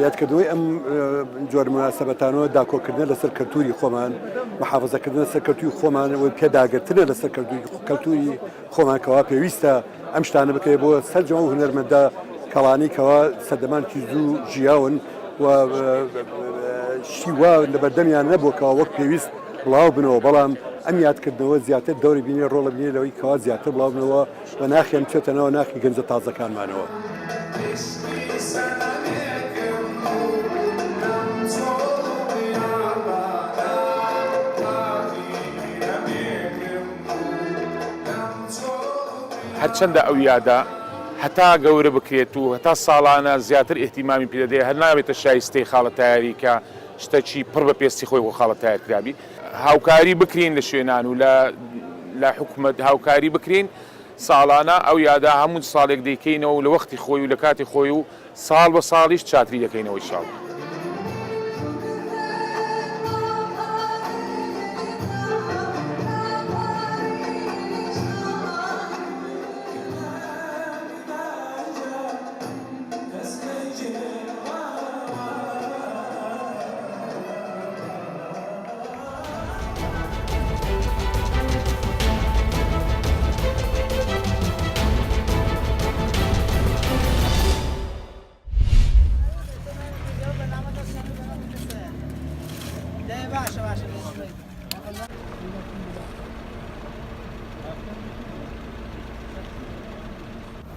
یادکردنەوەی ئەم جۆرە موناسەبەتانەوە داکۆکردنە لەسەر کەلتوری خۆمان، محافەزەکردن لەسەر کەلتوری خۆمان، پێداگرتنە لەسەر کەلتوری خۆمان کەوا پێویستە ئەم شتانە بکرێت بۆ سەرجەم و هونەرمەندە کەڵانی کەوا سەردەمانکی زوو ژیاون و شیوا لە بەردەمیان نەبووکەوە وەک پێویست بڵاو بنەوە، بەڵام ئەم یادکردنەوە زیاتر دەوری بینێ ڕۆڵە بینێ لەوەی کەوا زیاتر بڵاو بنەوە و ناخیان بچێتەوە ناخی گەنجە تازەکانمانەوە. هەرچەندە ئەو یادە هەتا گەورە بکرێت و هەتا ساڵانە زیاتر ئێحتیمامی پێ دەدەێت، هەر نابێتە شایستەی خاڵە تایاری کە شتێکی پڕ بە پێستی خۆی بۆ خاڵە تایار کرابی. هاوکاری بکرین لە شوێنان و لە حکومەت هاوکاری بکرین ساڵانە ئەو یادا هەموو ساڵێک دەیکەینەوە و لە وەختی خۆی و لە کاتی خۆی و ساڵ بە ساڵیش چاتری دەکەینەوەی شاڵ.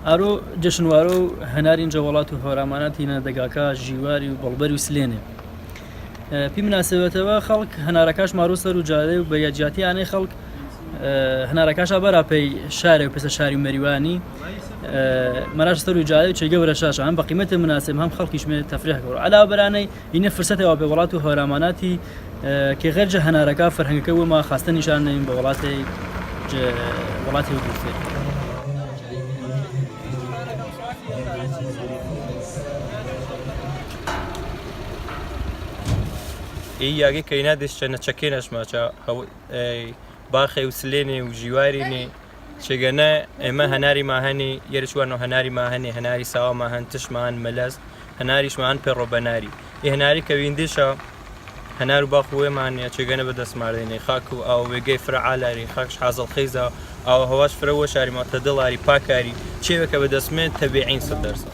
ئارۆ جەشنوارە و هەناری اینجا وڵات و هۆرامانەتی نەدەگاکە ژیواری و بەڵبەر و سلێنێ پێی مناسبەتەوە خەڵک هەنارەکەش مارۆ سەر و جارێ و بە یەکجاتیانەی خەڵک هەنارەکەشە بەراپەی شارێ و پێسە شاری و مەریوانی مەراش سەر و جارێ و چێگەورە شاشە هەم بە قیمەتی مناسب هەم خەڵکیشمێ تەفریحکەوە علاوە بەرانەی ئینە فرسەتەوە پێ وڵات و هۆرامانەتی کە غەرجە هەنارەکە فەرهەنگەکە ومە خاستە نیشانەین بە وڵاتی دوورفێ. یاگەی کەینا دەشتە نەچەکێنەشماچە باخی و سلێنێ و ژیوارینێ چێگەنە ئێمە هەناری ماهەنی یەرچوان و هەناری ماهەنێ هەناری ساوا ماهەن تشمان مەلەز هەناریشمان پێڕۆبەناری هەناری کەویندێشە هەنار و باخ وێمانە چێگەنە بە دەستماردێنێ خاک و ئاو وێگەی فرەعالاری خاکش حازڵ خەیزە ئاو هەواش فرەوە شاریماتە دڵاری پاکاری چێوەکە بە دەستمێن تەبیعین 100%.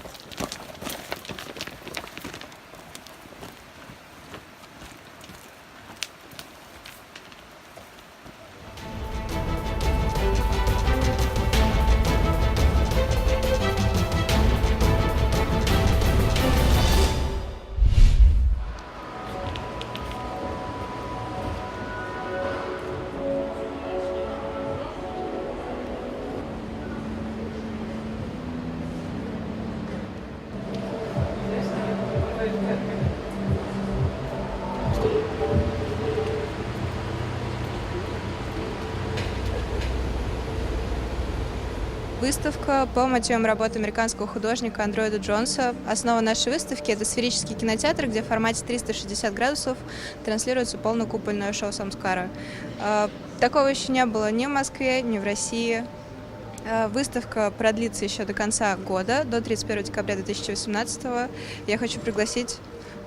Выставка по мотивам работы американского художника Андроида Джонса. Основа нашей выставки — это сферический кинотеатр, где в формате 360 градусов транслируется полнокупольное шоу «Самскара». Такого еще не было ни в Москве, ни в России. Выставка продлится еще до конца года, до 31 декабря 2018. Я хочу пригласить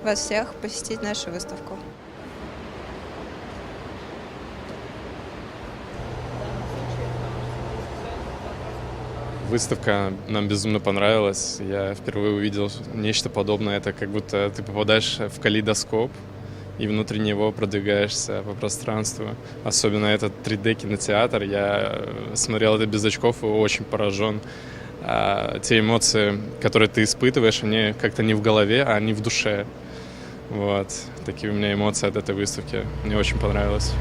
вас всех посетить нашу выставку. Выставка нам безумно понравилась. Я впервые увидел нечто подобное. Это как будто ты попадаешь в калейдоскоп и внутри него продвигаешься по пространству. Особенно этот 3D-кинотеатр. Я смотрел это без очков и очень поражен. Те эмоции, которые ты испытываешь, они как-то не в голове, а они в душе. Вот. Такие у меня эмоции от этой выставки. Мне очень понравилось.